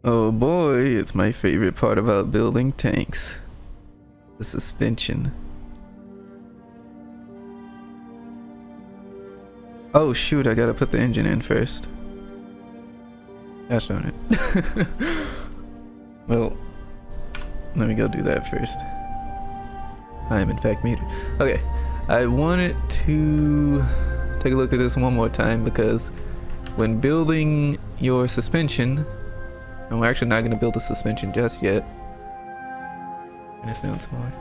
Oh boy, it's my favorite part about building tanks. The suspension. Oh shoot, I gotta put the engine in first. Gosh darn it. Well, let me go do that first. I am in fact muted. Okay, I wanted to take a look at this one more time because when building your suspension, and we're actually not going to build a suspension just yet. And it's down smaller.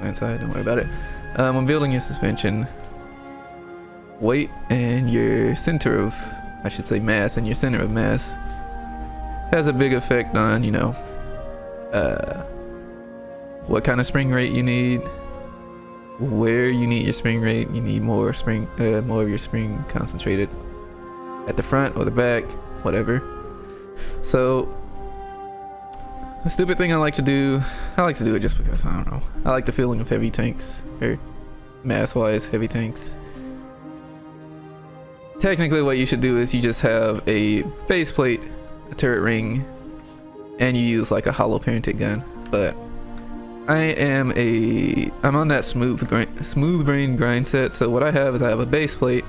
Inside, don't worry about it. When building your suspension, weight and your center of, I should say mass, and your center of mass has a big effect on, you know, what kind of spring rate you need, where you need your spring rate. You need more spring, more of your spring concentrated at the front or the back, whatever. So, a stupid thing I like to do it just because, I don't know, I like the feeling of heavy tanks, or mass-wise heavy tanks. Technically what you should do is you just have a base plate, a turret ring, and you use like a hollow parented gun. But I'm on that smooth brain grind set, so what I have is I have a base plate.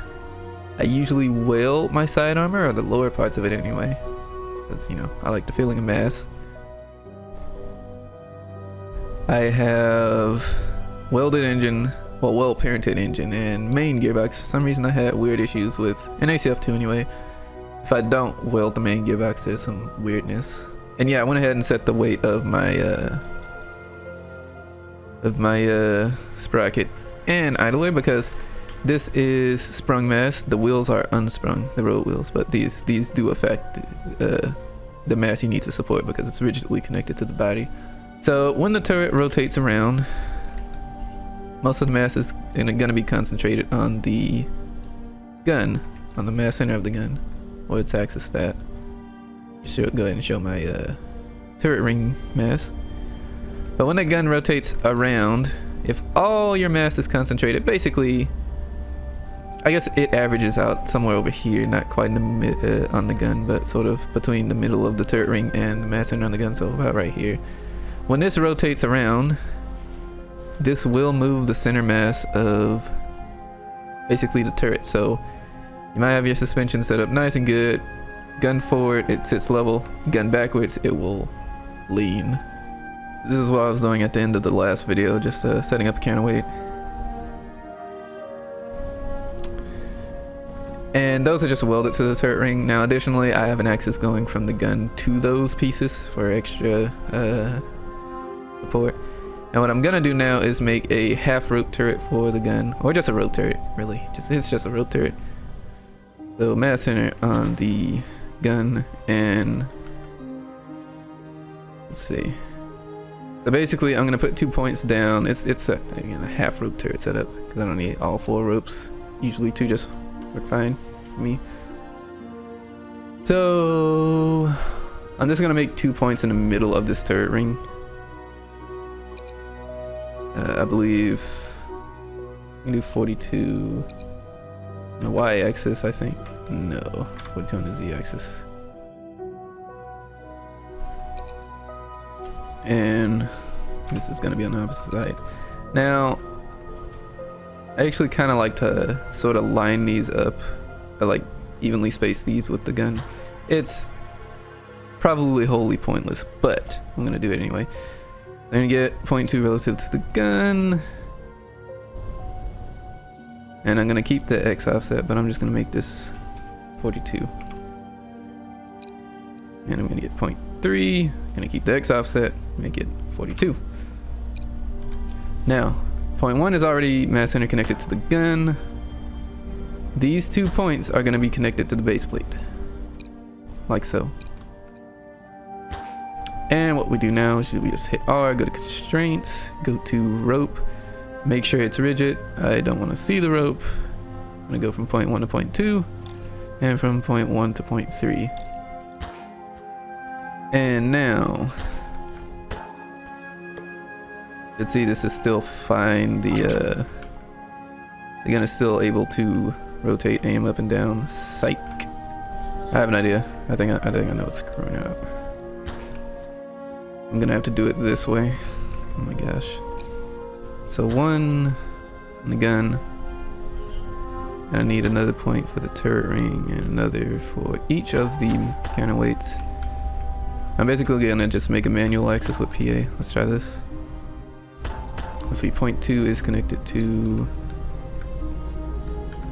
I usually weld my side armor, or the lower parts of it anyway, because, you know, I like the feeling of mass. I have welded engine, well, well-parented engine, and main gearbox. For some reason I had weird issues with an ACF2 anyway. If I don't weld the main gearbox, there's some weirdness. And yeah, I went ahead and set the weight of my sprocket and idler, because this is sprung mass. The wheels are unsprung, the road wheels, but these do affect the mass you need to support because it's rigidly connected to the body. So when the turret rotates around, most of the mass is gonna be concentrated on the gun, on the mass center of the gun, or its axis stat. Should go ahead and show my turret ring mass. But when the gun rotates around, if all your mass is concentrated, basically, I guess it averages out somewhere over here, not quite in the on the gun, but sort of between the middle of the turret ring and the mass center on the gun, so about right here. When this rotates around, this will move the center mass of basically the turret. So you might have your suspension set up nice and good. Gun forward, it sits level. Gun backwards, it will lean. This is what I was doing at the end of the last video, just setting up the counterweight. And those are just welded to the turret ring. Now additionally, I have an axis going from the gun to those pieces for extra support. And what I'm gonna do now is make a half rope turret for the gun, or just a rope turret, really. It's just a rope turret. So mass center on the gun, and let's see. So basically, I'm gonna put 2 points down. It's again a half rope turret setup because I don't need all 4 ropes. Usually 2 just work fine for me. So I'm just gonna make 2 points in the middle of this turret ring. I believe I can do 42 on the y-axis, I think. No, 42 on the z-axis. And this is going to be on the opposite side. Now, I actually kind of like to sort of line these up, or like evenly space these with the gun. It's probably wholly pointless, but I'm going to do it anyway. I'm going to get 0.2 relative to the gun. And I'm going to keep the X offset, but I'm just going to make this 42. And I'm going to get 0.3. I'm going to keep the X offset, make it 42. Now, 0.1 is already mass center connected to the gun. These 2 points are going to be connected to the base plate, like so. And what we do now is we just hit R, go to constraints, go to rope, make sure it's rigid. I don't want to see the rope. I'm going to go from 0.1 to 0.2 and from 0.1 to 0.3. And now, let's see, this is still fine. The gun is still able to rotate, aim up and down. Psych. I have an idea. I think I know what's screwing it up. I'm gonna have to do it this way. Oh my gosh. So 1 on the gun. And I need another point for the turret ring and another for each of the counterweights. I'm basically gonna just make a manual axis with PA. Let's try this. Let's see, point 2 is connected to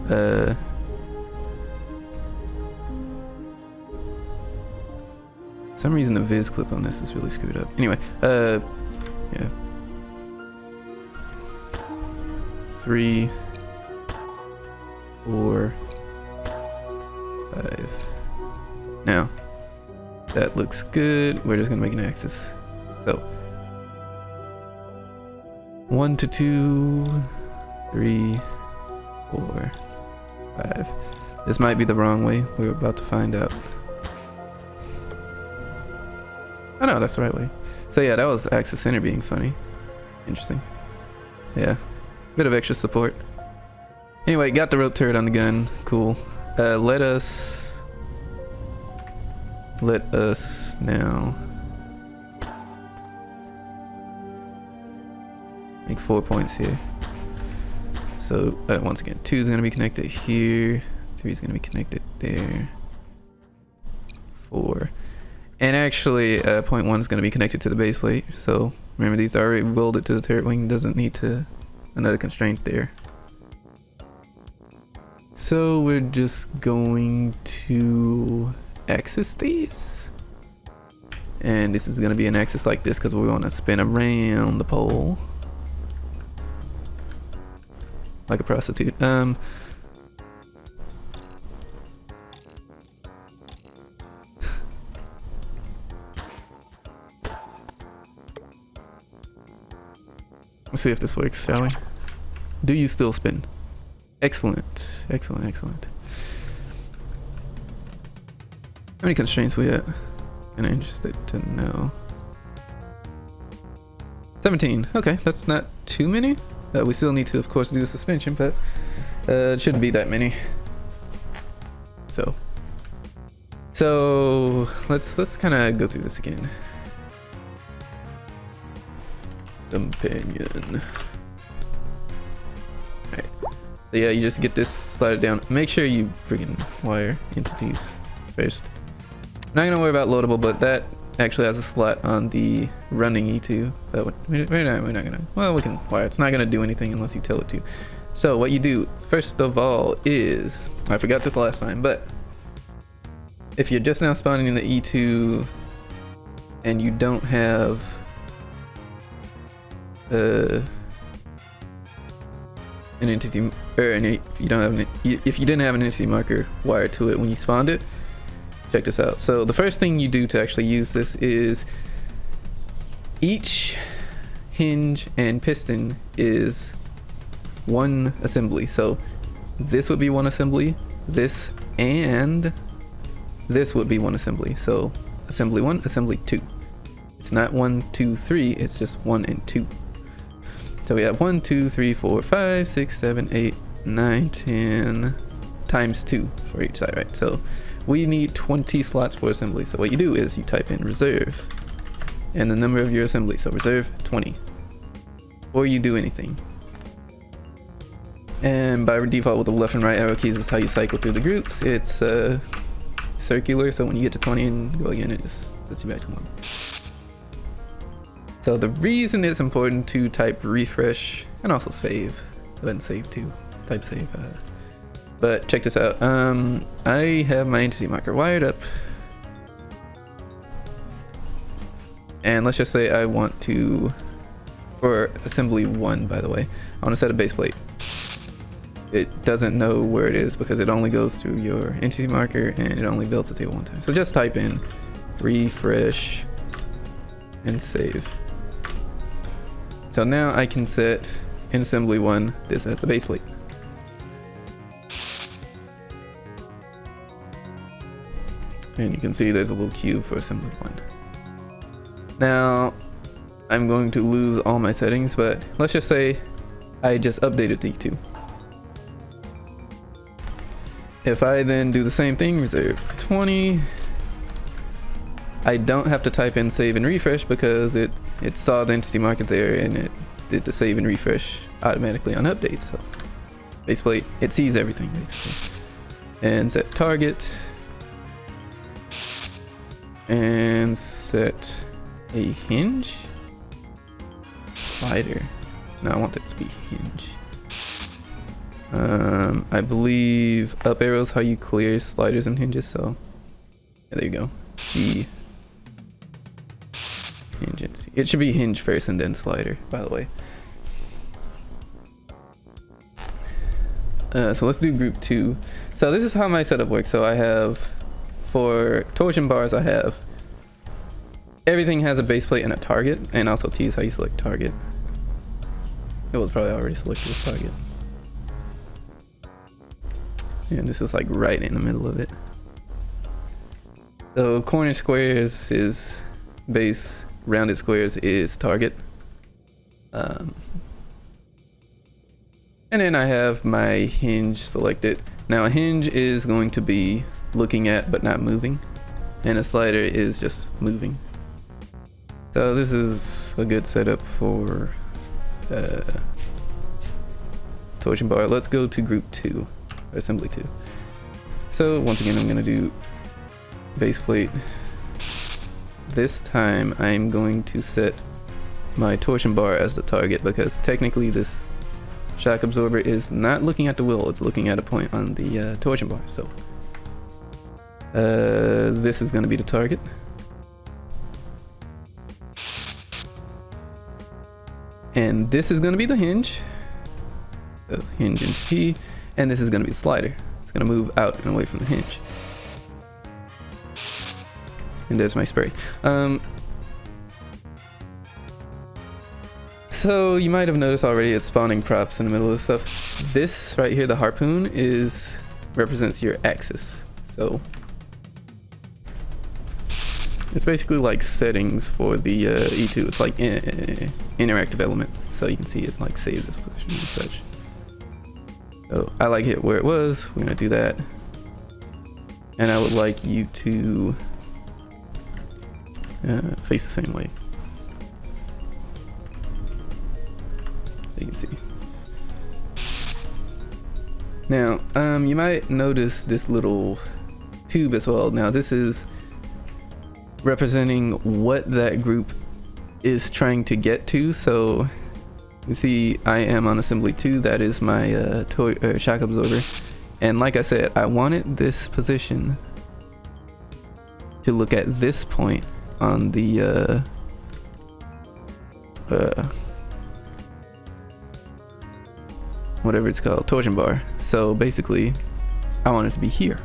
for some reason the viz clip on this is really screwed up. Anyway, yeah. 3, 4, 5. Now, that looks good. We're just gonna make an axis. So, 1 to 2, 3, 4, 5. This might be the wrong way. We're about to find out. Oh no, that's the right way. So yeah, that was axis center being funny. Interesting. Yeah, bit of extra support. Anyway, got the rope turret on the gun. Cool. Let us now make 4 points here. So once again, 2 is going to be connected here, 3 is going to be connected there, 4, and actually point 1 is going to be connected to the base plate. So remember, these are already welded to the turret wing, doesn't need to another constraint there. So we're just going to axis these, and this is going to be an axis like this because we want to spin around the pole like a prostitute. Let's see if this works, shall we? Do you still spin? Excellent, excellent, excellent. How many constraints we at? Kinda interested to know. 17. Okay, that's not too many. We still need to, of course, do the suspension, but it shouldn't be that many. So let's kind of go through this again. Companion. Alright. So yeah, you just get this, slide it down. Make sure you freaking wire entities first. Not gonna worry about loadable, but that actually has a slot on the running E2. We're not gonna, well, we can wire. It's not gonna do anything unless you tell it to. So what you do first of all is, I forgot this last time, but if you're just now spawning in the E2 and you don't have an entity, or if you don't have if you didn't have an entity marker wired to it when you spawned it, check this out. So the first thing you do to actually use this is each hinge and piston is one assembly. So this would be one assembly, this and this would be one assembly. So assembly 1, assembly 2. It's not 1, 2, 3, it's just 1 and 2. So we have 1, 2, 3, 4, 5, 6, 7, 8, 9, 10 times 2 for each side, right? So we need 20 slots for assembly. So what you do is you type in reserve and the number of your assembly. So reserve 20, or you do anything. And by default with the left and right arrow keys is how you cycle through the groups. It's circular, so when you get to 20 and go again, it just sets you back to 1. So the reason it's important to type refresh and also save, go ahead and save too, type save. But check this out. I have my entity marker wired up, and let's just say I want to, for assembly 1, by the way, I want to set a base plate. It doesn't know where it is because it only goes through your entity marker and it only builds a table one time. So just type in refresh and save. So now I can set in assembly 1 this as a base plate. And you can see there's a little cube for assembly 1. Now I'm going to lose all my settings, but let's just say I just updated the E2. If I then do the same thing, reserve 20, I don't have to type in save and refresh because it saw the entity market there and it did the save and refresh automatically on update. So base plate, it sees everything basically. And set target and set a hinge slider. No, I want that to be hinge. I believe up arrow is how you clear sliders and hinges, so yeah, there you go. G hinge. It should be hinge first and then slider, by the way. So let's do group 2. So this is how my setup works. So I have, for torsion bars, I have everything has a base plate and a target, and also T is how you select target. It was probably already selected as target. And this is like right in the middle of it. So corner squares is base, rounded squares is target. And then I have my hinge selected. Now a hinge is going to be looking at but not moving, and a slider is just moving. So this is a good setup for torsion bar. Let's go to group 2, assembly 2. So once again, I'm going to do base plate. This time I'm going to set my torsion bar as the target because technically this shock absorber is not looking at the wheel, it's looking at a point on the torsion bar. So this is going to be the target. And this is going to be the hinge. So hinge and T, and this is going to be the slider. It's going to move out and away from the hinge. And there's my spray. So you might have noticed already it's spawning props in the middle of this stuff. This right here, the harpoon, represents your axis. So it's basically like settings for the E2. It's like interactive element, so you can see it like saves this position and such. So I like it where it was. We're gonna do that, and I would like you to face the same way. You can see. Now, you might notice this little tube as well. Now, this is representing what that group is trying to get to. So, you see, I am on assembly 2. That is my shock absorber. And like I said, I wanted this position to look at this point on the whatever it's called, torsion bar. So basically, I want it to be here,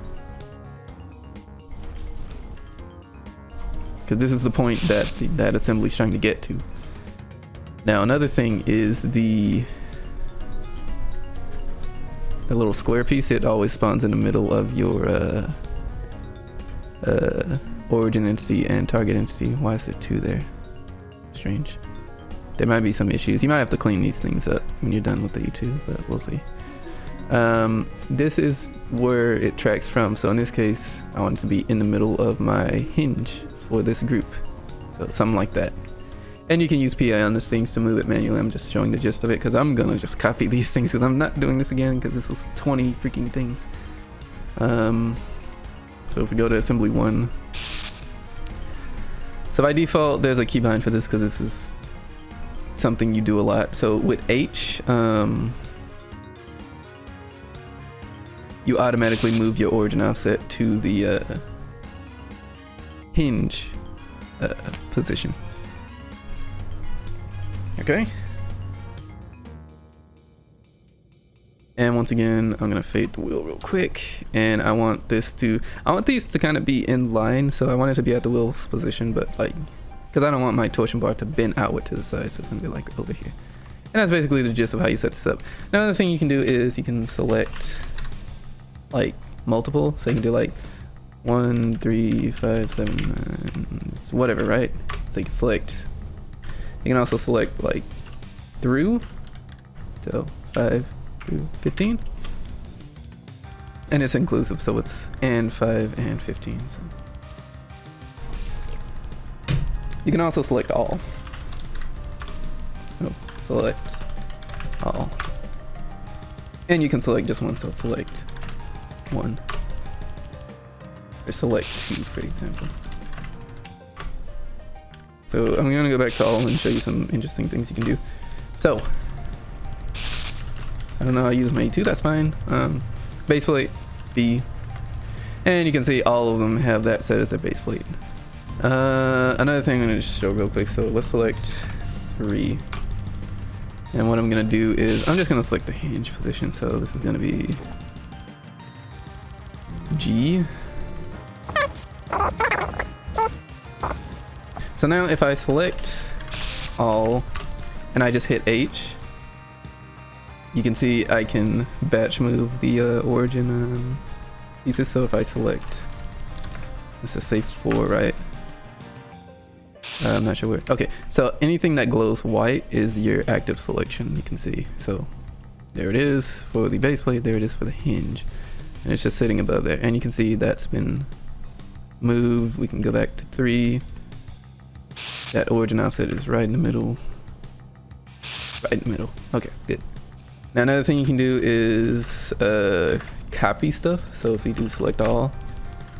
because this is the point that that assembly is trying to get to. Now another thing is the little square piece. It always spawns in the middle of your origin entity and target entity. Why is there 2 there? Strange. There might be some issues. You might have to clean these things up when you're done with the E2, but we'll see. This is where it tracks from. So in this case, I want it to be in the middle of my hinge for this group. So something like that. And you can use PI on these things to move it manually. I'm just showing the gist of it because I'm gonna just copy these things because I'm not doing this again because this was 20 freaking things. So if we go to assembly 1. So by default, there's a keybind for this because this is something you do a lot. So with H, you automatically move your origin offset to the hinge position. Okay. And once again, I'm gonna fade the wheel real quick, and I want these to kind of be in line. So I want it to be at the wheel's position, but like, because I don't want my torsion bar to bend outward to the side, so it's gonna be like over here. And that's basically the gist of how you set this up. Now, another thing you can do is you can select like multiple, so you can do like 1, 3, 5, 7, 9, whatever, right? So you can select. You can also select like through, so 5 through 15, and it's inclusive, so it's and 5 and 15. So You can also select all. Oh, select all. And you can select just one, so select one. Or select two, for example. So I'm gonna go back to all and show you some interesting things you can do. So, I don't know how to use my E2, that's fine. Base plate, B. And you can see all of them have that set as a base plate. Another thing I'm gonna just show real quick, so let's select 3. And what I'm gonna do is, I'm just gonna select the hinge position, so this is gonna be G. So now if I select all and I just hit H, you can see I can batch move the origin pieces. So if I select, let's just say 4, right? I'm not sure where. Okay, so anything that glows white is your active selection, you can see. So there it is for the base plate, there it is for the hinge. And it's just sitting above there. And you can see that's been moved. We can go back to 3. That origin offset is right in the middle. Right in the middle. Okay, good. Now another thing you can do is copy stuff. So if we do select all,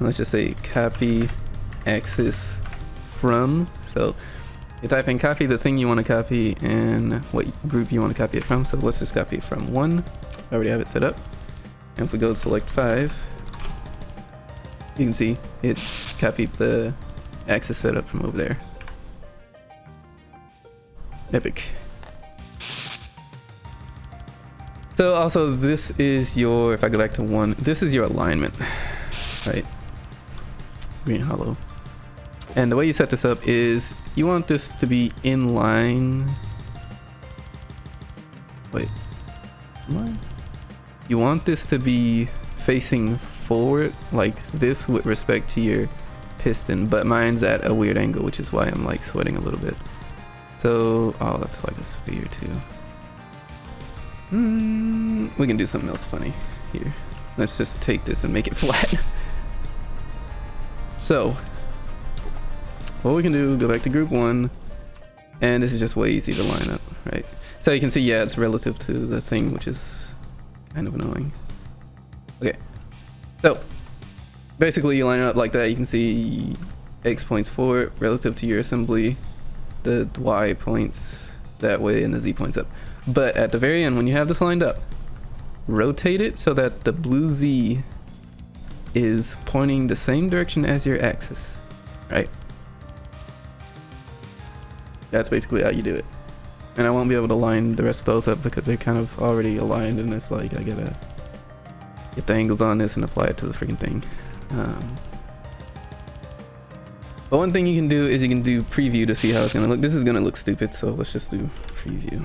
let's just say copy axis from. So you type in copy the thing you want to copy and what group you want to copy it from. So let's just copy it from 1. I already have it set up. And if we go to select 5, you can see it copied the axis setup from over there. Epic. So also this is your, if I go back to 1, this is your alignment, right? Green hollow. And the way you set this up is you want this to be in line. Wait, line? You want this to be facing forward like this with respect to your piston, but mine's at a weird angle, which is why I'm like sweating a little bit. So, oh, that's like a sphere too. We can do something else funny here. Let's just take this and make it flat. So, what we can do, go back to group 1, and this is just way easy to line up, right? So you can see, yeah, it's relative to the thing, which is kind of annoying. Okay, so basically you line it up like that. You can see X points forward relative to your assembly, the Y points that way, and the Z points up. But at the very end, when you have this lined up, rotate it so that the blue Z is pointing the same direction as your axis, right? That's basically how you do it. And I won't be able to line the rest of those up because they're kind of already aligned, and it's like I gotta get the angles on this and apply it to the freaking thing. But one thing you can do is you can do preview to see how it's gonna look. This is gonna look stupid, so let's just do preview.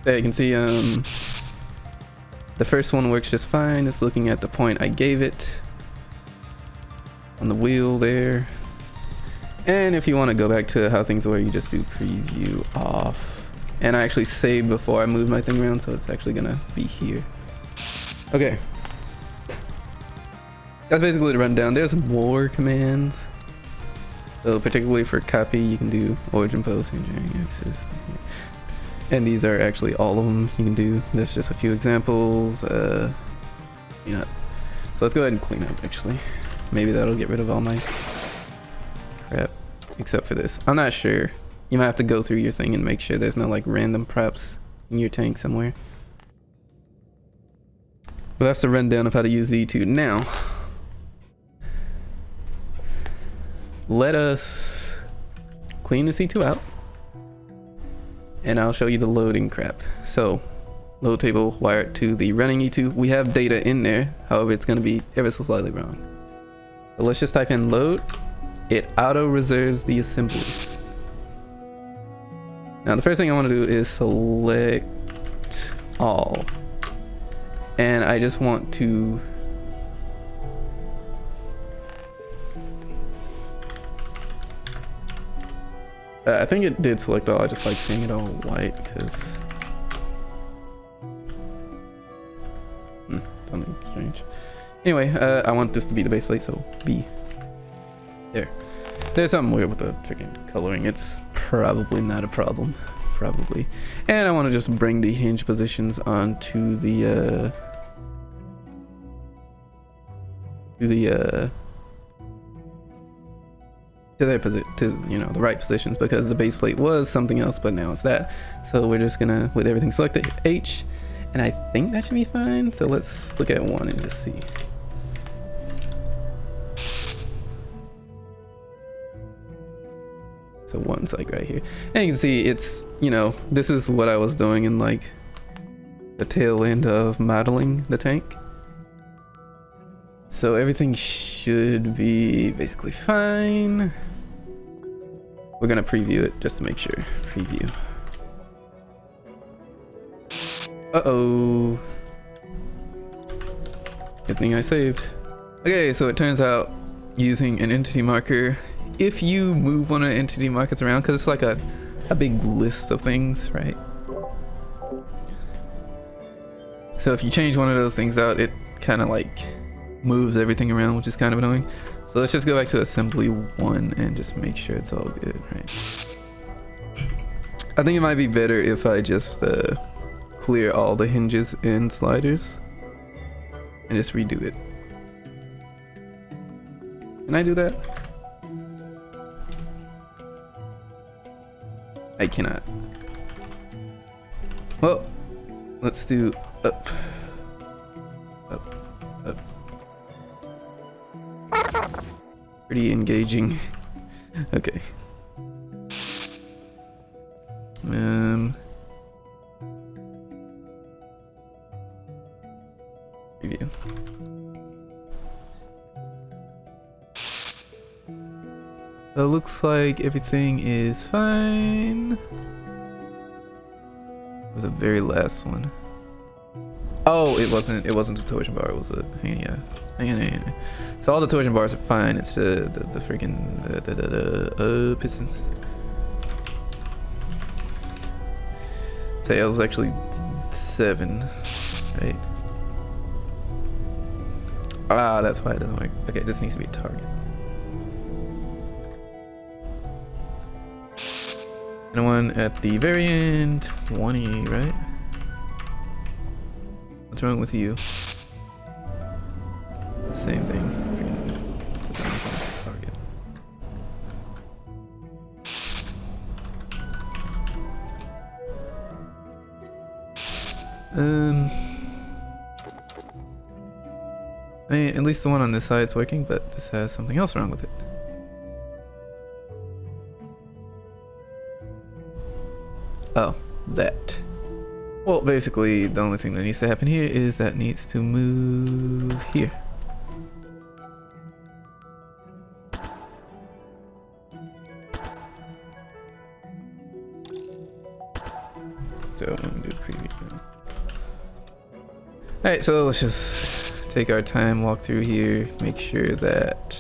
There you can see the first one works just fine. It's looking at the point I gave it on the wheel there. And if you want to go back to how things were, you just do preview off. And I actually saved before I moved my thing around, so it's actually gonna be here. Okay. That's basically the rundown. There's more commands. So particularly for copy, you can do origin post, engineering axis. And these are actually all of them you can do. There's just a few examples. Clean up. So let's go ahead and clean up actually. Maybe that'll get rid of all my crap, except for this. I'm not sure. You might have to go through your thing and make sure there's no like random props in your tank somewhere. But that's the rundown of how to use Z2. Now, let us clean the C2 out, and I'll show you the loading crap. So, load table wired to the running E2. We have data in there, however it's going to be ever so slightly wrong. So let's just type in load. It auto reserves the assemblies. Now the first thing I want to do is select all, and I just want to I think it did select all. I just like seeing it all white because something strange. Anyway, I want this to be the base plate, so B. There. There's something weird with the freaking coloring. It's probably not a problem. Probably. And I want to just bring the hinge positions onto the to you know, the right positions, because the base plate was something else, but now it's that. So we're just gonna, with everything selected, hit H, and I think that should be fine. So let's look at one and just see. So one's like right here, and you can see it's, you know, this is what I was doing in like the tail end of modeling the tank. So everything should be basically fine. We're gonna preview it just to make sure. Preview. Uh-oh. Good thing I saved. Okay, so it turns out using an entity marker, if you move one of the entity markers around, because it's like a big list of things, right? So if you change one of those things out, it kind of like moves everything around, which is kind of annoying. So let's just go back to assembly 1 and just make sure it's all good, right? I think it might be better if I just clear all the hinges and sliders and just redo it. Can I do that? I cannot. Well, let's do up, up, up. Pretty engaging. Okay. Review. So it looks like everything is fine. For the very last one. Oh, it wasn't the torsion bar, it was a hang on. So all the torsion bars are fine, it's the freaking pistons. So yeah, it was actually 7, right? Ah, that's why it doesn't work. Okay, this needs to be a target. And one at the very end, 20, right? What's wrong with you? Same thing. Target. I mean, at least the one on this side is working, but this has something else wrong with it. Oh, that. Well, basically, the only thing that needs to happen here is that needs to move here. So I'm gonna do a preview now. Alright, so let's just take our time, walk through here, make sure that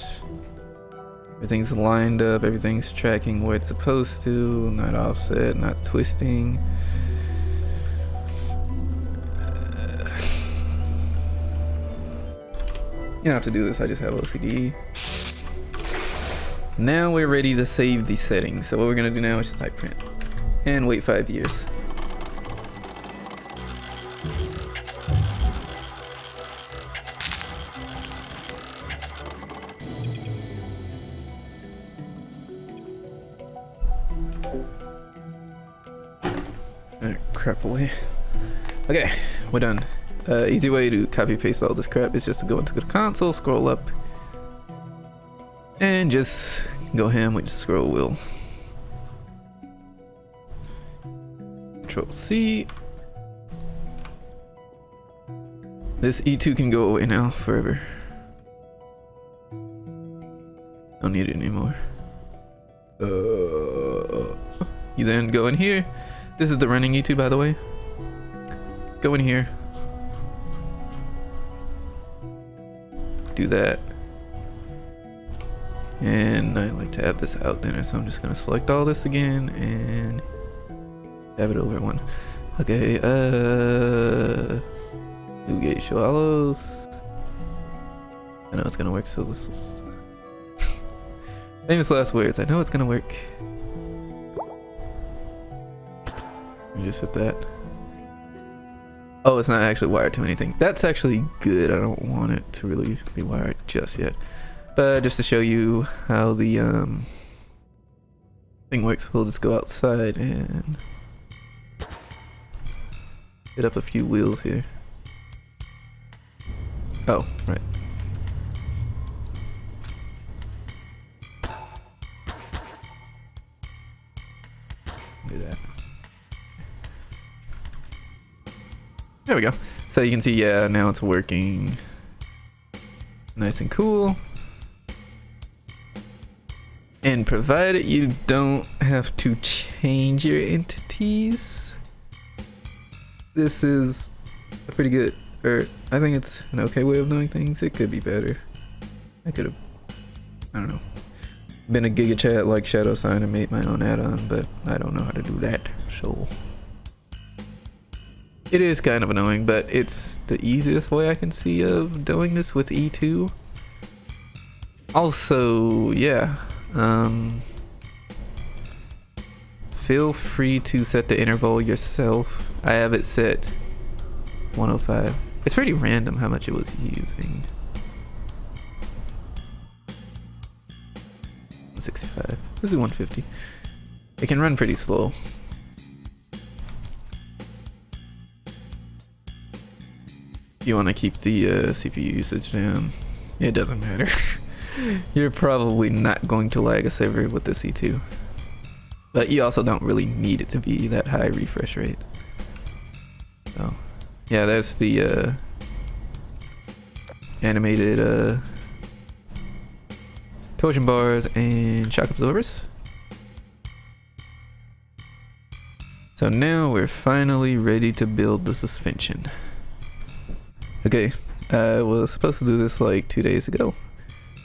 everything's lined up, everything's tracking where it's supposed to, not offset, not twisting. You don't have to do this, I just have OCD. Now we're ready to save the settings. So what we're gonna do now is just type print and wait 5 years. Alright, crap away. Okay, we're done. Easy way to copy paste all this crap is just to go into the console, scroll up, and just go ham with the scroll wheel. Control C. This E2 can go away now forever. Don't need it anymore. You then go in here. This is the running E2, by the way. Go in here. Do that. And I like to have this out there, so I'm just gonna select all this again and have it over one. Okay, new gate show hollows. I know it's gonna work, so this is Famous last words. I know it's gonna work. Let me just hit that. Oh, it's not actually wired to anything. That's actually good. I don't want it to really be wired just yet. But just to show you how the thing works, we'll just go outside and hit up a few wheels here. Oh, right. Do that. There we go. So you can see, yeah, now it's working nice and cool. And provided you don't have to change your entities, this is a pretty good, or I think it's an okay way of doing things. It could be better. I could have, I don't know, been a Giga Chat like Shadow Sign and made my own add-on, but I don't know how to do that, so it is kind of annoying, but it's the easiest way I can see of doing this with E2. Also, yeah, feel free to set the interval yourself. I have it set 105. It's pretty random how much it was using. 165. Let's do 150. It can run pretty slow. You want to keep the CPU usage down. It doesn't matter. You're probably not going to lag a server with the C2. But you also don't really need it to be that high refresh rate. So, yeah, that's the animated torsion bars and shock absorbers. So now we're finally ready to build the suspension. Okay, I was supposed to do this like 2 days ago,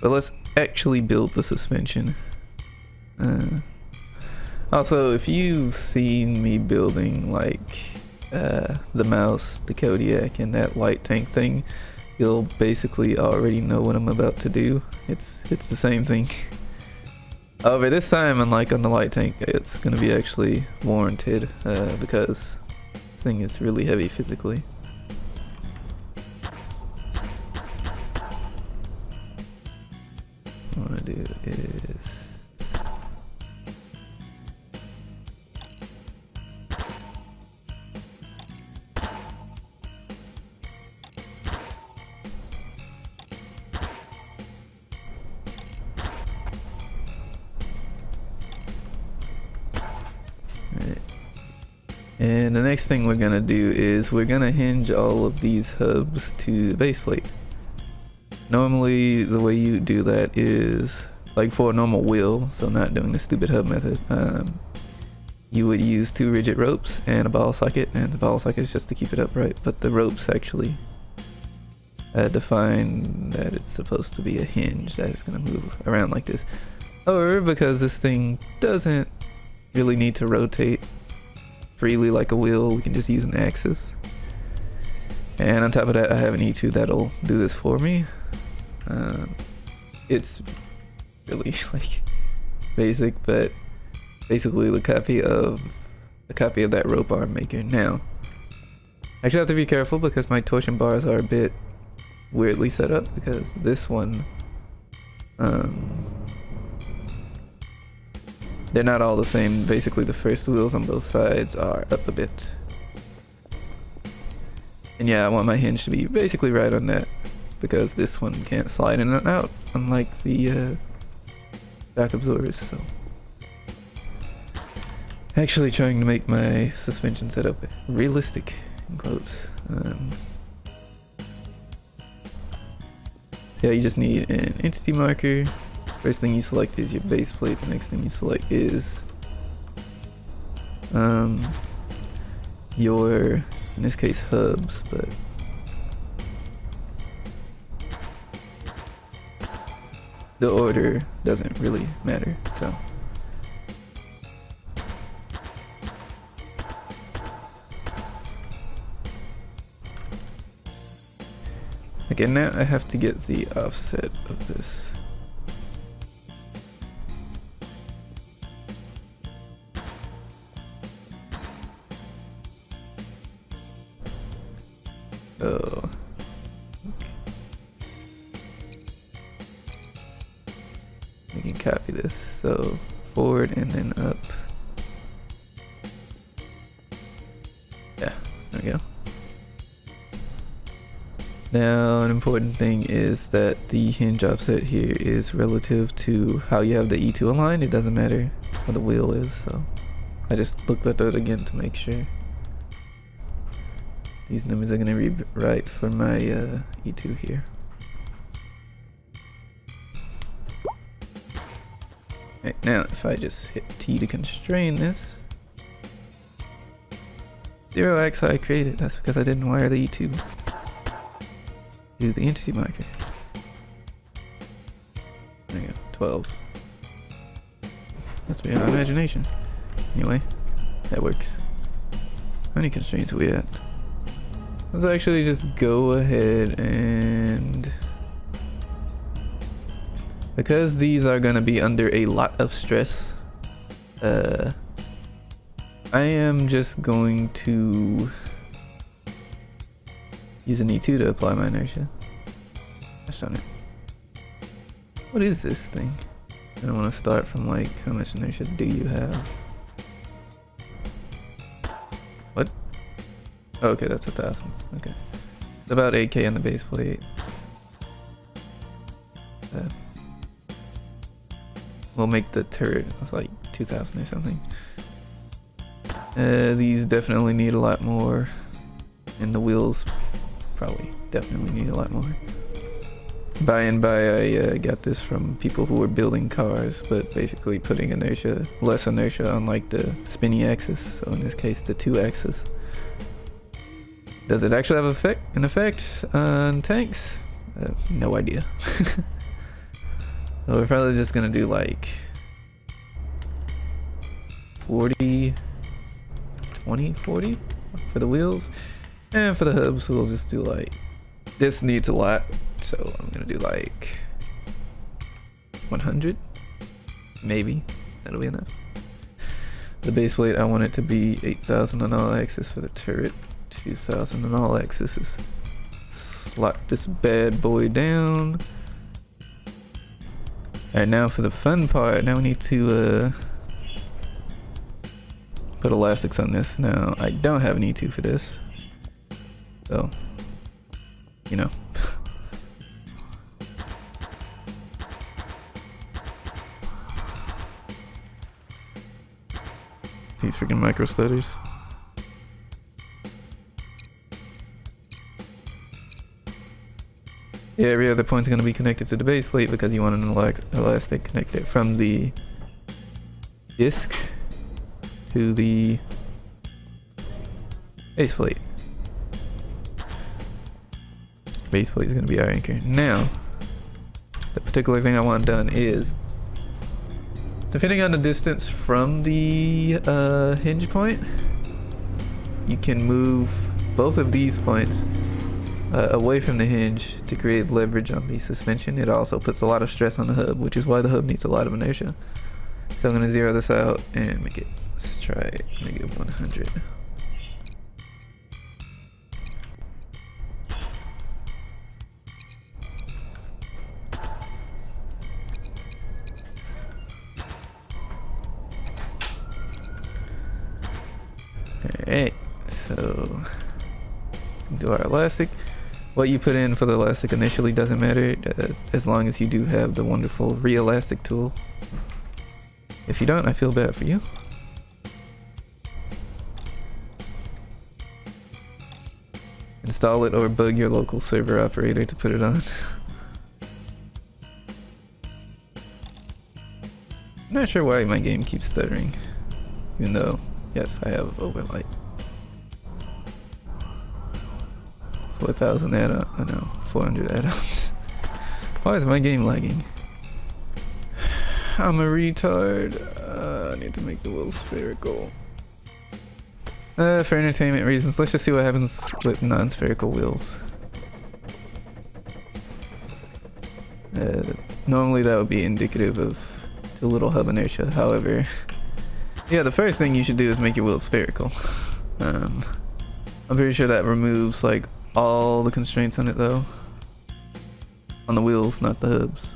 but let's actually build the suspension. Also, if you've seen me building like the mouse, the Kodiak, and that light tank thing, you'll basically already know what I'm about to do. It's the same thing. However, this time, unlike on the light tank, it's gonna be actually warranted because this thing is really heavy physically. What I want to do is and the next thing we're gonna do is we're gonna hinge all of these hubs to the base plate. Normally the way you do that is like for a normal wheel, so not doing the stupid hub method, you would use 2 rigid ropes and a ball socket, and the ball socket is just to keep it upright, but the ropes actually define that it's supposed to be a hinge that is going to move around like this. Or because this thing doesn't really need to rotate freely like a wheel, we can just use an axis. And on top of that, I have an E2 that'll do this for me. It's really like basic, but basically the copy of that rope arm maker. Now, I actually have to be careful because my torsion bars are a bit weirdly set up, because this one, they're not all the same. Basically, the first wheels on both sides are up a bit. And yeah, I want my hinge to be basically right on that, because this one can't slide in and out, unlike the back absorbers. So, actually trying to make my suspension setup realistic, in quotes. Yeah, you just need an entity marker. First thing you select is your base plate. The next thing you select is your, in this case, hubs, but the order doesn't really matter. So okay, now I have to get the offset of this. We can copy this. So forward and then up. Yeah, there we go. Now an important thing is that the hinge offset here is relative to how you have the E2 aligned. It doesn't matter how the wheel is, so I just looked at that again to make sure. These numbers are gonna read right for my E2 here. Right, now if I just hit T to constrain this, 0x I created. That's because I didn't wire the E2 to the entity marker. There you go, 12. That's beyond imagination. Anyway, that works. How many constraints are we at? Let's actually just go ahead and, because these are gonna be under a lot of stress, I am just going to use an E2 to apply my inertia. Touched on it. What is this thing? I don't want to start from like, how much inertia do you have? What? Oh, okay, that's 1,000. Okay. It's about 8k on the base plate. We'll make the turret like 2,000 or something. These definitely need a lot more, and the wheels probably definitely need a lot more. By and by, I got this from people who were building cars, but basically putting inertia, less inertia on like the spinny axis, so in this case the 2 axis. Does it actually have an effect on tanks? No idea. So we're probably just gonna do like 40, 20, 40 for the wheels, and for the hubs we'll just do like, this needs a lot, so I'm gonna do like 100, maybe that'll be enough. The base plate, I want it to be 8,000 on all axis for the turret, 2,000 on all axes. Slot this bad boy down. Alright, now for the fun part, now we need to put elastics on this. Now, I don't have an E2 for this, so, you know. These freaking micro stutters. Yeah, every other point's gonna be connected to the base plate because you want an elastic connected from the disc to the base plate. Base plate is gonna be our anchor. Now, the particular thing I want done is, depending on the distance from the hinge point, you can move both of these points away from the hinge to create leverage on the suspension. It also puts a lot of stress on the hub, which is why the hub needs a lot of inertia. So I'm going to zero this out and make it, let's try it, negative 100. Alright, so do our elastic. What you put in for the elastic initially doesn't matter, as long as you do have the wonderful re-elastic tool. If you don't, I feel bad for you. Install it or bug your local server operator to put it on. I'm not sure why my game keeps stuttering, even though, yes, I have overlight. 4,000 add-on, oh no, 400 add-ons. Why is my game lagging? I'm a retard. I need to make the wheel spherical. For entertainment reasons, let's just see what happens with non-spherical wheels. Normally that would be indicative of too little hub inertia. However, yeah, the first thing you should do is make your wheel spherical. I'm pretty sure that removes like all the constraints on it though. On the wheels, not the hubs.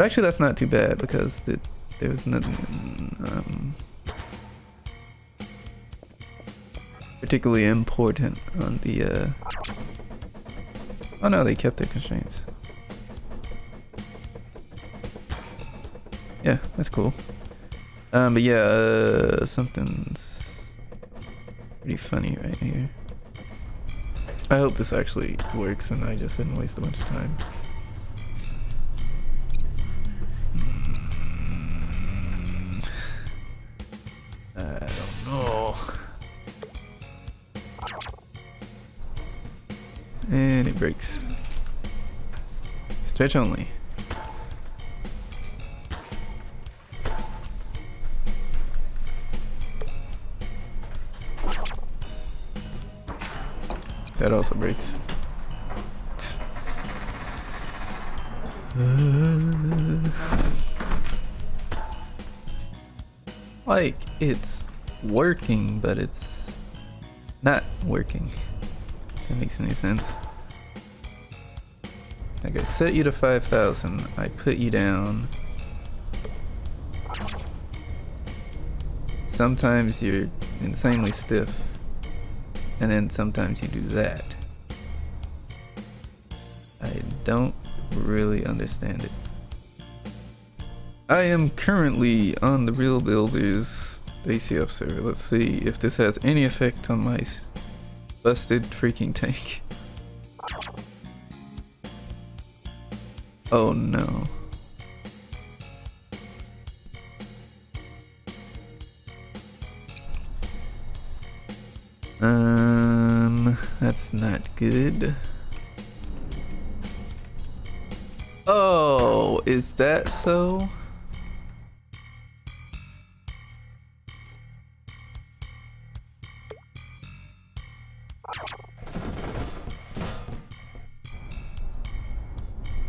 But actually that's not too bad because there was nothing particularly important on the oh no, they kept their constraints. Yeah, that's cool. But yeah, something's pretty funny right here. I hope this actually works and I just didn't waste a bunch of time. I don't know. And it breaks. Stretch only. That also breaks. Like, it's working, but it's not working. If that makes any sense. Like, I set you to 5,000. I put you down. Sometimes you're insanely stiff. And then sometimes you do that. I don't really understand it. I am currently on the Real Builders ACF server. Let's see if this has any effect on my busted freaking tank. Oh no. That's not good. Oh, is that so?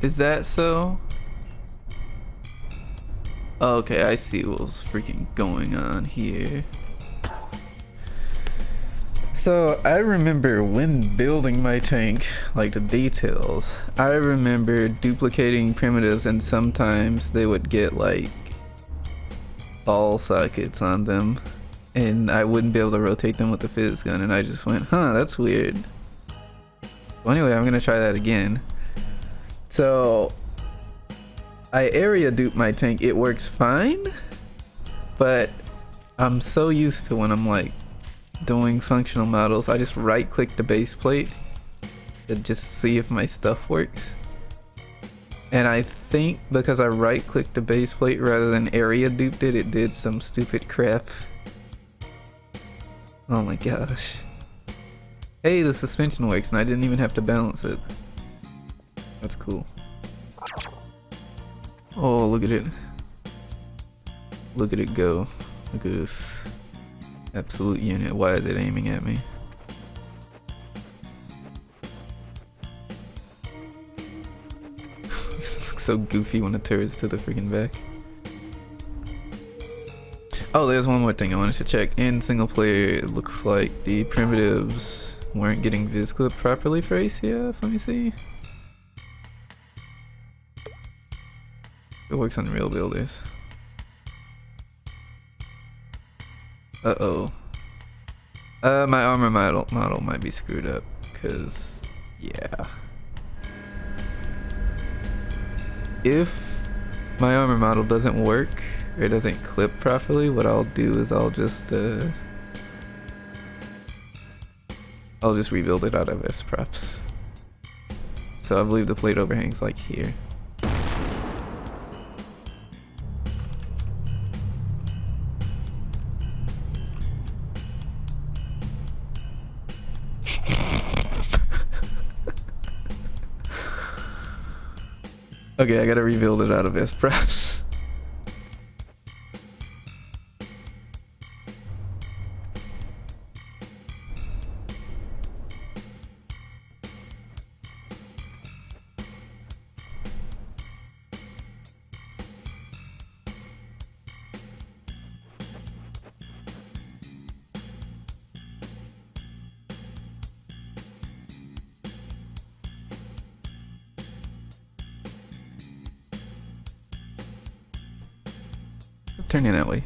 Is that so? Okay, I see what was freaking going on here. So I remember when building my tank, like the details, I remember duplicating primitives and sometimes they would get like ball sockets on them and I wouldn't be able to rotate them with the fizz gun, and I just went, huh, that's weird. Well, anyway, I'm gonna try that again. So I area dupe my tank, it works fine, but I'm so used to when I'm like doing functional models, I just right click the base plate to just see if my stuff works. And I think because I right clicked the base plate rather than area duped it, it did some stupid crap. Oh my gosh. Hey, the suspension works and I didn't even have to balance it. That's cool. Oh, look at it. Look at it go. Look at this. Absolute unit. Why is it aiming at me? This looks so goofy when the turret's to the freaking back. Oh, there's one more thing I wanted to check. In single player, it looks like the primitives weren't getting viz clip properly for ACF. Let me see. It works on Real Builders. Uh-oh. My armor model might be screwed up, cause yeah. If my armor model doesn't work or it doesn't clip properly, what I'll do is I'll just rebuild it out of S-props. So I believe the plate overhangs like here. Okay, I gotta rebuild it out of S-props. turn in that way.